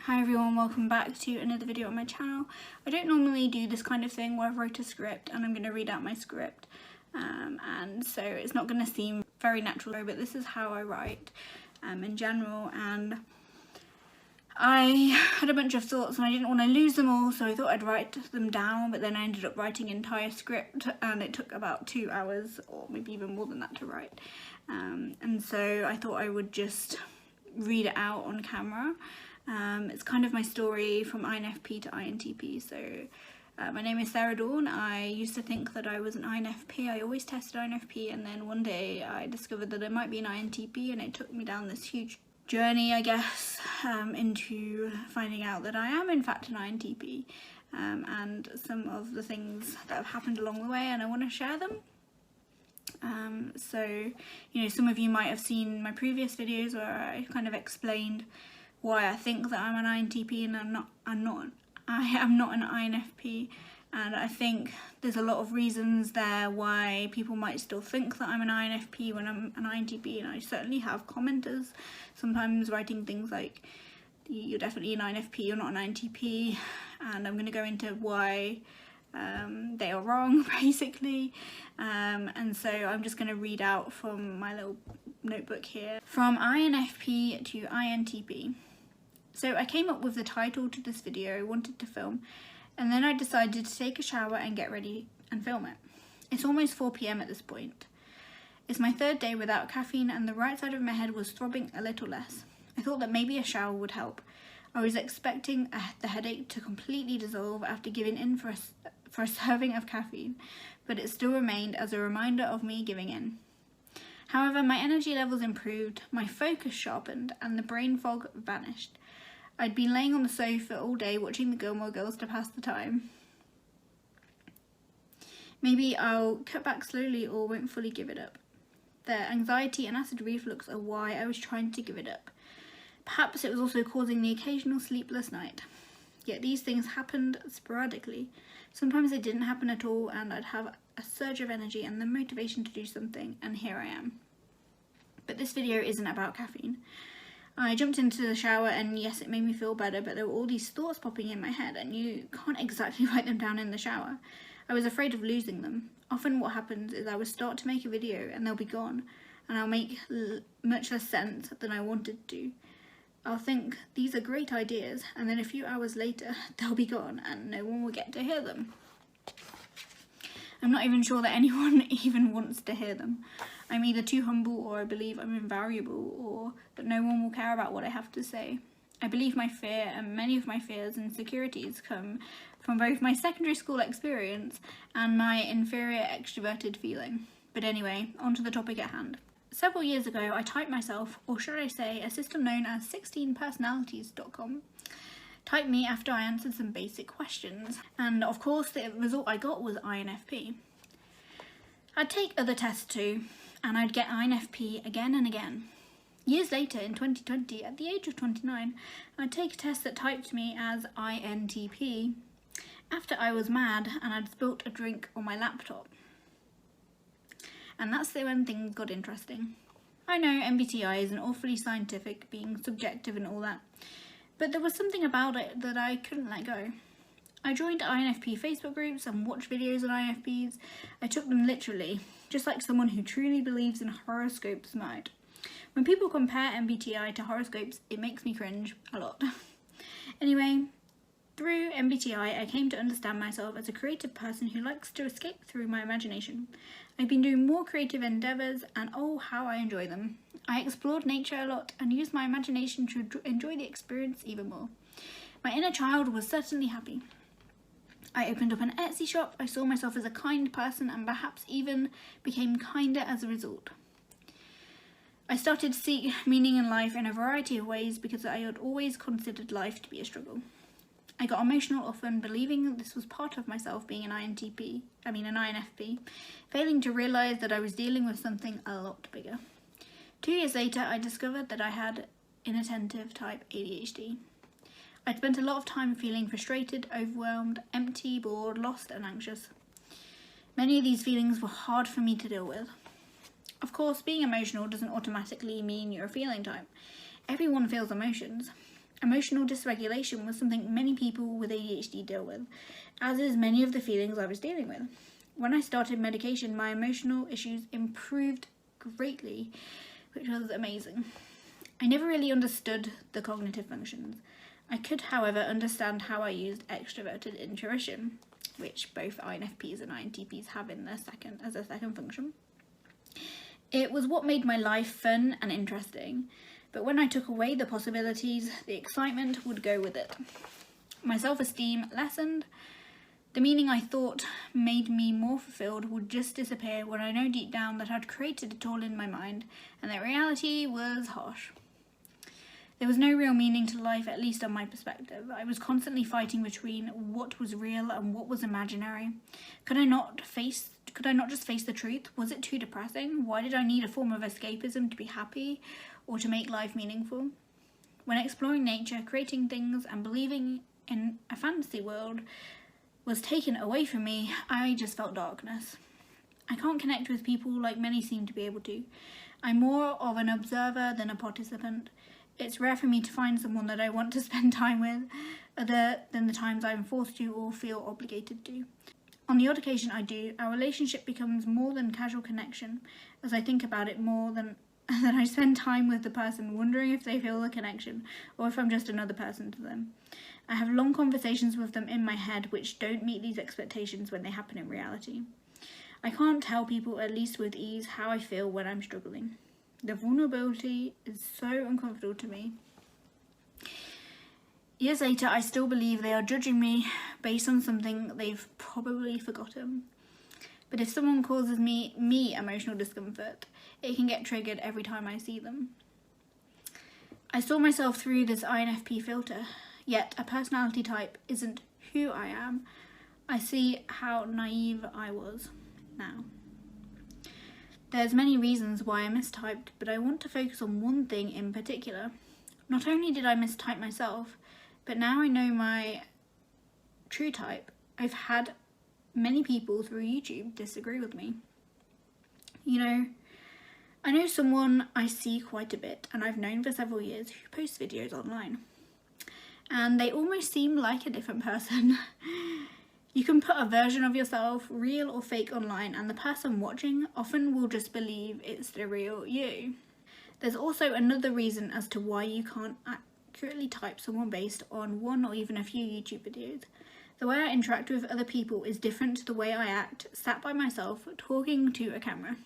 Hi everyone, welcome back to another video on my channel. I don't normally do this kind of thing where I write a script and I'm going to read out my script, and so it's not going to seem very natural, but this is how I write in general. And I had a bunch of thoughts and I didn't want to lose them all, so I thought I'd write them down, but then I ended up writing an entire script and it took about 2 hours or maybe even more than that to write, and so I thought I would just read it out on camera. It's kind of my story from INFP to INTP. So my name is Sarah Dawn. I used to think that I was an INFP. I always tested INFP, and then one day I discovered that I might be an INTP, and it took me down this huge journey, I guess, into finding out that I am in fact an INTP, and some of the things that have happened along the way, and I want to share them. So, you know, some of you might have seen my previous videos where I kind of explained why I think that I'm an INTP and I am not an INFP, and I think there's a lot of reasons there why people might still think that I'm an INFP when I'm an INTP, and I certainly have commenters sometimes writing things like, you're definitely an INFP, you're not an INTP, and I'm going to go into why they are wrong, basically, and so I'm just going to read out from my little notebook here. From INFP to INTP. So I came up with the title to this video I wanted to film, and then I decided to take a shower and get ready and film it. It's almost 4 PM at this point. It's my third day without caffeine and the right side of my head was throbbing a little less. I thought that maybe a shower would help. I was expecting the headache to completely dissolve after giving in for a serving of caffeine, but it still remained as a reminder of me giving in. However, my energy levels improved, my focus sharpened, and the brain fog vanished. I'd been laying on the sofa all day watching the Gilmore Girls to pass the time. Maybe I'll cut back slowly or won't fully give it up. The anxiety and acid reflux are why I was trying to give it up. Perhaps it was also causing the occasional sleepless night. Yet these things happened sporadically. Sometimes they didn't happen at all, and I'd have a surge of energy and the motivation to do something, and here I am. But this video isn't about caffeine. I jumped into the shower and yes, it made me feel better, but there were all these thoughts popping in my head and you can't exactly write them down in the shower. I was afraid of losing them. Often what happens is I would start to make a video and they'll be gone, and I'll make much less sense than I wanted to. I'll think these are great ideas, and then a few hours later they'll be gone and no one will get to hear them. I'm not even sure that anyone even wants to hear them. I'm either too humble, or I believe I'm invaluable, or that no one will care about what I have to say. I believe my fear, and many of my fears and insecurities, come from both my secondary school experience and my inferior extroverted feeling. But anyway, on to the topic at hand. Several years ago, I typed myself, or should I say, a system known as 16personalities.com. Typed me after I answered some basic questions, and of course the result I got was INFP. I'd take other tests too, and I'd get INFP again and again. Years later, in 2020, at the age of 29, I'd take a test that typed me as INTP after I was mad and I'd spilt a drink on my laptop. And that's when things got interesting. I know MBTI isn't awfully scientific, being subjective and all that, but there was something about it that I couldn't let go. I joined INFP Facebook groups and watched videos on INFPs. I took them literally, just like someone who truly believes in horoscopes might. When people compare MBTI to horoscopes, it makes me cringe a lot. Anyway, through MBTI, I came to understand myself as a creative person who likes to escape through my imagination. I've been doing more creative endeavours, and oh, how I enjoy them. I explored nature a lot and used my imagination to enjoy the experience even more. My inner child was certainly happy. I opened up an Etsy shop. I saw myself as a kind person and perhaps even became kinder as a result. I started to seek meaning in life in a variety of ways because I had always considered life to be a struggle. I got emotional often, believing that this was part of myself being an INFP, failing to realise that I was dealing with something a lot bigger. 2 years later, I discovered that I had inattentive type ADHD. I'd spent a lot of time feeling frustrated, overwhelmed, empty, bored, lost and anxious. Many of these feelings were hard for me to deal with. Of course, being emotional doesn't automatically mean you're a feeling type. Everyone feels emotions. Emotional dysregulation was something many people with ADHD deal with, as is many of the feelings I was dealing with. When I started medication, my emotional issues improved greatly, which was amazing. I never really understood the cognitive functions. I could, however, understand how I used extraverted intuition, which both INFPs and INTPs have in as a second function. It was what made my life fun and interesting, but when I took away the possibilities, the excitement would go with it. My self-esteem lessened. The meaning I thought made me more fulfilled would just disappear when I know deep down that I'd created it all in my mind and that reality was harsh. There was no real meaning to life, at least on my perspective. I was constantly fighting between what was real and what was imaginary. Could I not just face the truth? Was it too depressing? Why did I need a form of escapism to be happy or to make life meaningful? When exploring nature, creating things and believing in a fantasy world was taken away from me, I just felt darkness. I can't connect with people like many seem to be able to. I'm more of an observer than a participant. It's rare for me to find someone that I want to spend time with, other than the times I'm forced to or feel obligated to. On the odd occasion I do, our relationship becomes more than casual connection, as I think about it more than I spend time with the person wondering if they feel the connection or if I'm just another person to them. I have long conversations with them in my head which don't meet these expectations when they happen in reality. I can't tell people, at least with ease, how I feel when I'm struggling. The vulnerability is so uncomfortable to me. Years later, I still believe they are judging me based on something they've probably forgotten. But if someone causes me emotional discomfort, it can get triggered every time I see them. I saw myself through this INFP filter, yet a personality type isn't who I am. I see how naive I was now. There's many reasons why I mistyped, but I want to focus on one thing in particular. Not only did I mistype myself, but now I know my true type. I've had many people through YouTube disagree with me. I know someone I see quite a bit and I've known for several years who posts videos online. And they almost seem like a different person. You can put a version of yourself, real or fake, online and the person watching often will just believe it's the real you. There's also another reason as to why you can't accurately type someone based on one or even a few YouTube videos. The way I interact with other people is different to the way I act sat by myself talking to a camera.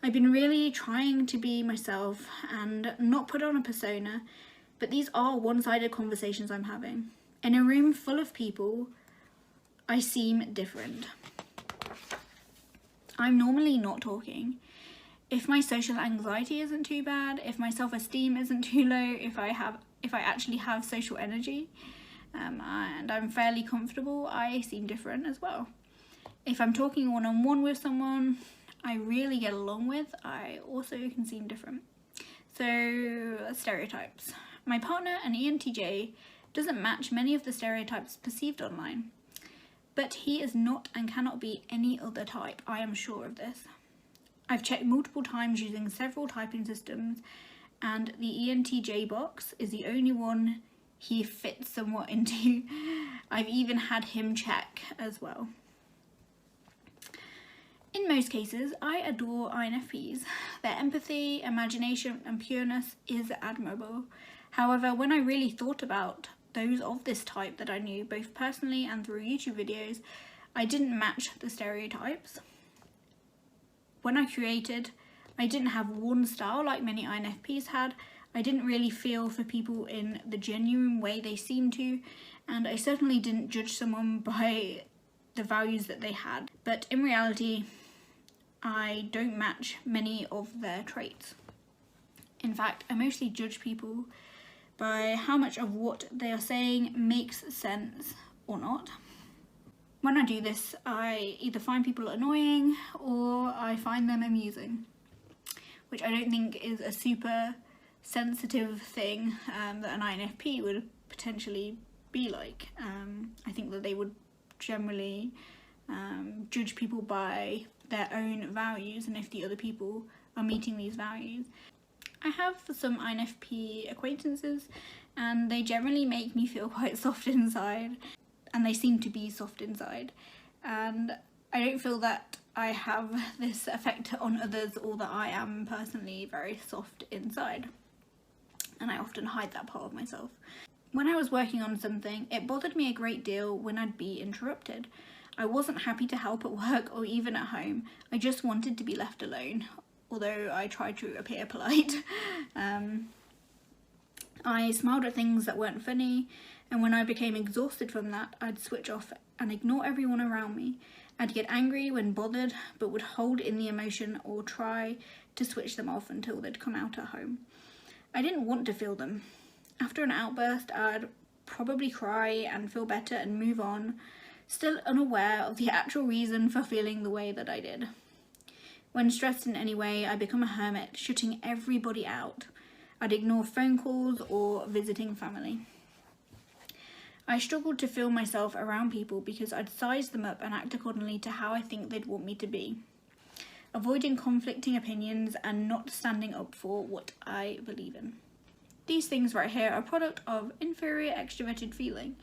I've been really trying to be myself and not put on a persona, but these are one-sided conversations I'm having. In a room full of people, I seem different. I'm normally not talking. If my social anxiety isn't too bad, if my self-esteem isn't too low, if I actually have social energy, and I'm fairly comfortable, I seem different as well. If I'm talking one-on-one with someone I really get along with, I also can seem different. So, stereotypes. My partner, an ENTJ, doesn't match many of the stereotypes perceived online. But he is not and cannot be any other type, I am sure of this. I've checked multiple times using several typing systems, and the ENTJ box is the only one he fits somewhat into. I've even had him check as well. In most cases, I adore INFPs. Their empathy, imagination and pureness is admirable. However, when I really thought about those of this type that I knew, both personally and through YouTube videos, I didn't match the stereotypes. When I created, I didn't have one style like many INFPs had. I didn't really feel for people in the genuine way they seemed to, and I certainly didn't judge someone by the values that they had. But in reality, I don't match many of their traits. In fact, I mostly judge people by how much of what they are saying makes sense or not. When I do this, I either find people annoying or I find them amusing, which I don't think is a super sensitive thing that an INFP would potentially be like. I think that they would generally judge people by their own values and if the other people are meeting these values. I have some INFP acquaintances and they generally make me feel quite soft inside, and they seem to be soft inside, and I don't feel that I have this effect on others, or that I am personally very soft inside, and I often hide that part of myself. When I was working on something, it bothered me a great deal when I'd be interrupted. I wasn't happy to help at work or even at home. I just wanted to be left alone, although I tried to appear polite. I smiled at things that weren't funny, and when I became exhausted from that, I'd switch off and ignore everyone around me. I'd get angry when bothered, but would hold in the emotion or try to switch them off until they'd come out at home. I didn't want to feel them. After an outburst, I'd probably cry and feel better and move on, still unaware of the actual reason for feeling the way that I did. When stressed in any way, I become a hermit, shutting everybody out. I'd ignore phone calls or visiting family. I struggled to feel myself around people because I'd size them up and act accordingly to how I think they'd want me to be, avoiding conflicting opinions and not standing up for what I believe in. These things right here are a product of inferior extroverted feeling,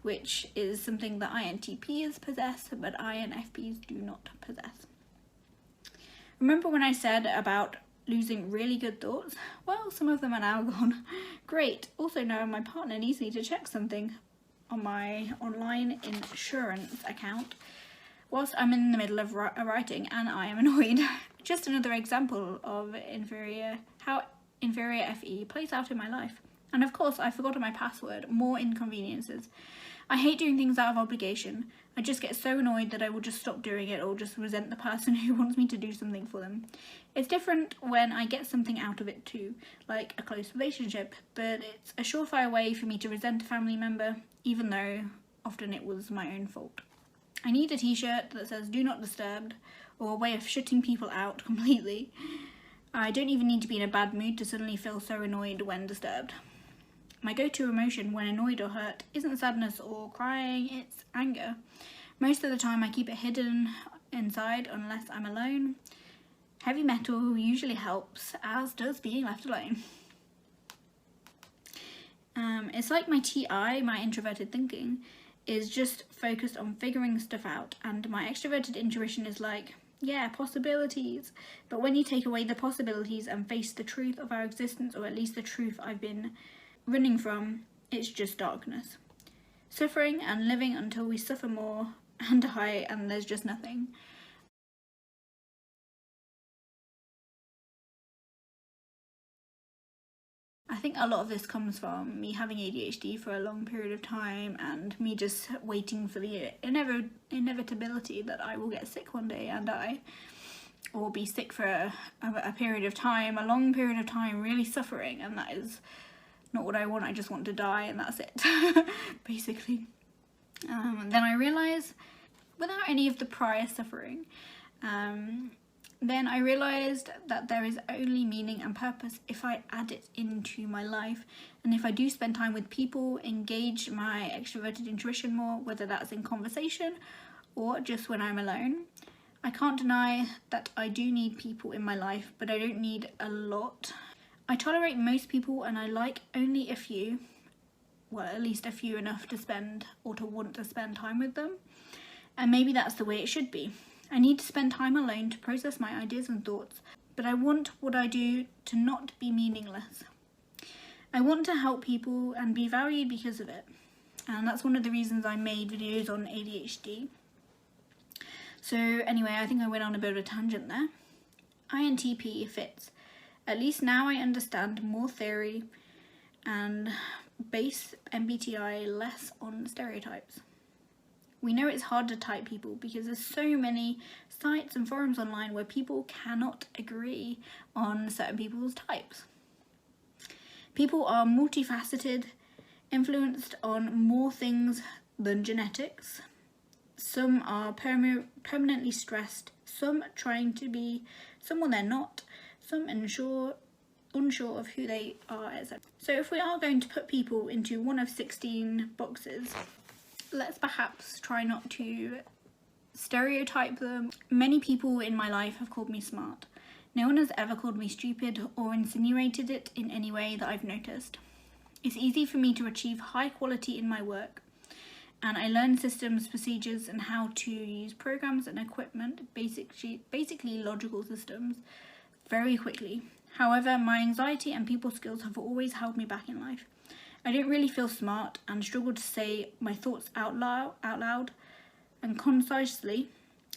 which is something that INTPs possess, but INFPs do not possess. Remember when I said about losing really good thoughts? Well, some of them are now gone. Great. Also now my partner needs me to check something on my online insurance account whilst I'm in the middle of writing, and I am annoyed. Just another example of how inferior FE plays out in my life. And of course, I forgot my password. More inconveniences. I hate doing things out of obligation. I just get so annoyed that I will just stop doing it or just resent the person who wants me to do something for them. It's different when I get something out of it too, like a close relationship, but it's a surefire way for me to resent a family member, even though often it was my own fault. I need a t-shirt that says "Do Not Disturb," or a way of shutting people out completely. I don't even need to be in a bad mood to suddenly feel so annoyed when disturbed. My go-to emotion when annoyed or hurt isn't sadness or crying, it's anger. Most of the time I keep it hidden inside unless I'm alone. Heavy metal usually helps, as does being left alone. It's like my TI, my introverted thinking, is just focused on figuring stuff out, and my extroverted intuition is like, yeah, possibilities. But when you take away the possibilities and face the truth of our existence, or at least the truth I've been running from, it's just darkness. Suffering and living until we suffer more and die and there's just nothing. I think a lot of this comes from me having ADHD for a long period of time and me just waiting for the inevitability that I will get sick one day and die, or be sick for a period of time, a long period of time, really suffering, and that is not what I want. I just want to die and that's it, basically. Then I realise, without any of the prior suffering, then I realised that there is only meaning and purpose if I add it into my life, and if I do spend time with people, engage my extroverted intuition more, whether that's in conversation or just when I'm alone. I can't deny that I do need people in my life, but I don't need a lot. I tolerate most people and I like only a few, well, at least a few enough to spend or to want to spend time with them, and maybe that's the way it should be. I need to spend time alone to process my ideas and thoughts, but I want what I do to not be meaningless. I want to help people and be valued because of it, and that's one of the reasons I made videos on ADHD. So anyway, I think I went on a bit of a tangent there. INTP fits. At least now I understand more theory and base MBTI less on stereotypes. We know it's hard to type people because there's so many sites and forums online where people cannot agree on certain people's types. People are multifaceted, influenced on more things than genetics. Some are permanently stressed, some trying to be someone they're not, some unsure of who they are, etc. So if we are going to put people into one of 16 boxes, let's perhaps try not to stereotype them. Many people in my life have called me smart. No one has ever called me stupid or insinuated it in any way that I've noticed. It's easy for me to achieve high quality in my work, and I learn systems, procedures, and how to use programs and equipment, basically logical systems, very quickly. However, my anxiety and people skills have always held me back in life. I don't really feel smart and struggle to say my thoughts out loud and concisely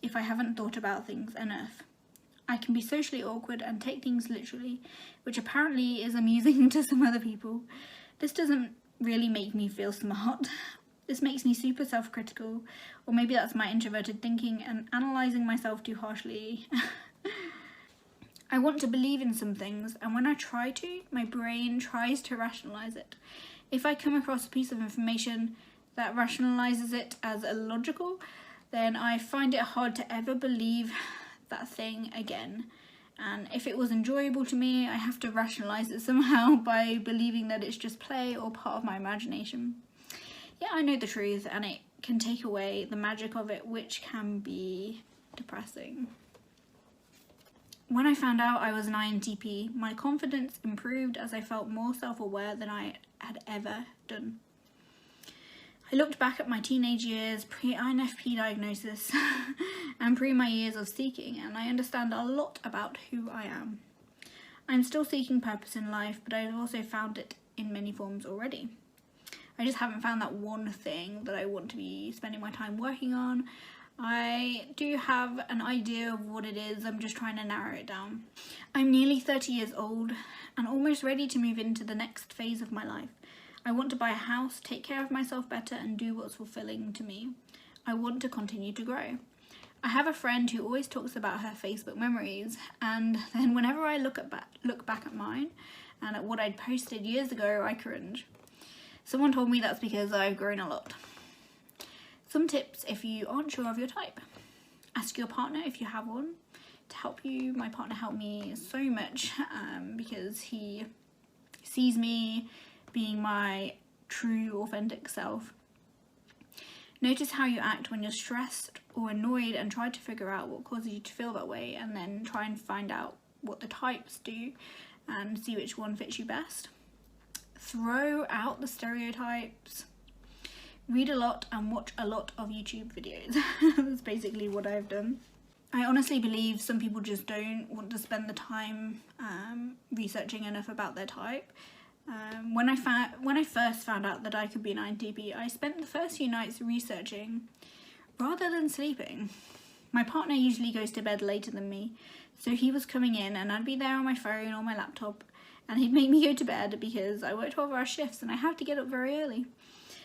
if I haven't thought about things enough. I can be socially awkward and take things literally, which apparently is amusing to some other people. This doesn't really make me feel smart. This makes me super self-critical, or maybe that's my introverted thinking and analysing myself too harshly. I want to believe in some things, and when I try to, my brain tries to rationalise it. If I come across a piece of information that rationalises it as illogical, then I find it hard to ever believe that thing again. And if it was enjoyable to me, I have to rationalise it somehow by believing that it's just play or part of my imagination. Yeah, I know the truth, and it can take away the magic of it, which can be depressing. When I found out I was an INTP, my confidence improved as I felt more self-aware than I had ever done. I looked back at my teenage years, pre-INFP diagnosis, and pre my years of seeking, and I understand a lot about who I am. I'm still seeking purpose in life, but I've also found it in many forms already. I just haven't found that one thing that I want to be spending my time working on. I do have an idea of what it is, I'm just trying to narrow it down. I'm nearly 30 years old and almost ready to move into the next phase of my life. I want to buy a house, take care of myself better, and do what's fulfilling to me. I want to continue to grow. I have a friend who always talks about her Facebook memories, and then whenever I look back at mine and at what I'd posted years ago, I cringe. Someone told me that's because I've grown a lot. Some tips if you aren't sure of your type. Ask your partner if you have one to help you. My partner helped me so much because he sees me being my true, authentic self. Notice how you act when you're stressed or annoyed and try to figure out what causes you to feel that way, and then try and find out what the types do and see which one fits you best. Throw out the stereotypes. Read a lot and watch a lot of YouTube videos. That's basically what I've done. I honestly believe some people just don't want to spend the time researching enough about their type. When I first found out that I could be an INTP, I spent the first few nights researching rather than sleeping. My partner usually goes to bed later than me, so he was coming in and I'd be there on my phone or my laptop, and he'd make me go to bed because I work 12-hour shifts and I have to get up very early.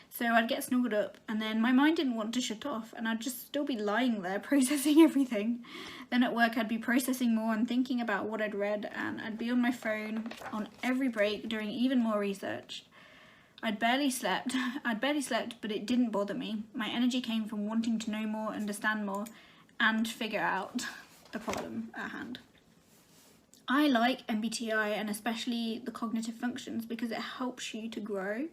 So I'd get snuggled up, and then my mind didn't want to shut off, and I'd just still be lying there processing everything. Then at work I'd be processing more and thinking about what I'd read, and I'd be on my phone on every break doing even more research. I'd barely slept, but it didn't bother me. My energy came from wanting to know more, understand more, and figure out the problem at hand. I like MBTI, and especially the cognitive functions, because it helps you to grow.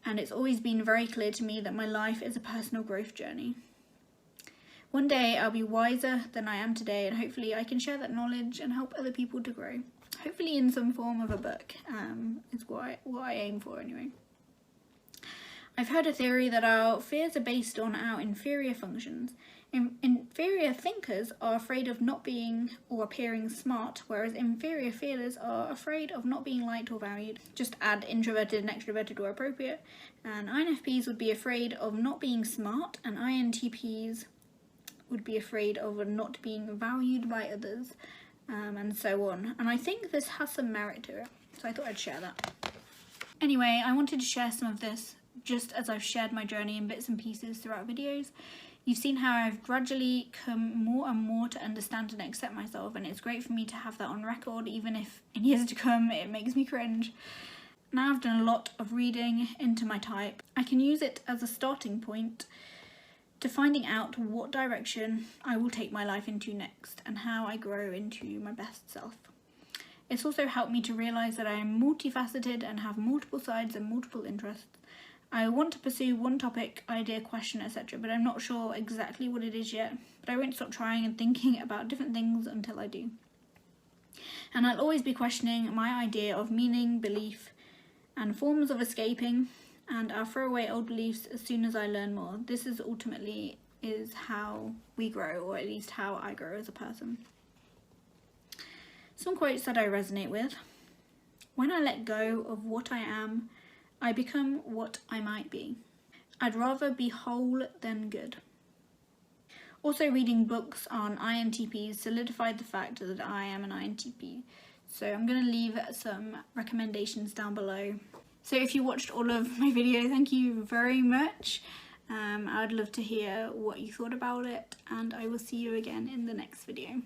And it's always been very clear to me that my life is a personal growth journey. One day I'll be wiser than I am today, and hopefully I can share that knowledge and help other people to grow. Hopefully in some form of a book, is what I aim for anyway. I've heard a theory that our fears are based on our inferior functions. Inferior thinkers are afraid of not being or appearing smart, whereas inferior feelers are afraid of not being liked or valued. Just add introverted and extroverted where appropriate. And INFPs would be afraid of not being smart, and INTPs would be afraid of not being valued by others, and so on. And I think this has some merit to it, so I thought I'd share that. Anyway, I wanted to share some of this just as I've shared my journey in bits and pieces throughout videos. You've seen how I've gradually come more and more to understand and accept myself, and it's great for me to have that on record, even if in years to come it makes me cringe. Now I've done a lot of reading into my type, I can use it as a starting point to finding out what direction I will take my life into next and how I grow into my best self. It's also helped me to realise that I am multifaceted and have multiple sides and multiple interests. I want to pursue one topic, idea, question, etc., but I'm not sure exactly what it is yet. But I won't stop trying and thinking about different things until I do. And I'll always be questioning my idea of meaning, belief, and forms of escaping, and I'll throw away old beliefs as soon as I learn more. This is ultimately how we grow, or at least how I grow as a person. Some quotes that I resonate with. When I let go of what I am, I become what I might be. I'd rather be whole than good. Also, reading books on INTPs solidified the fact that I am an INTP. So I'm going to leave some recommendations down below. So if you watched all of my video, thank you very much. I'd love to hear what you thought about it, and I will see you again in the next video.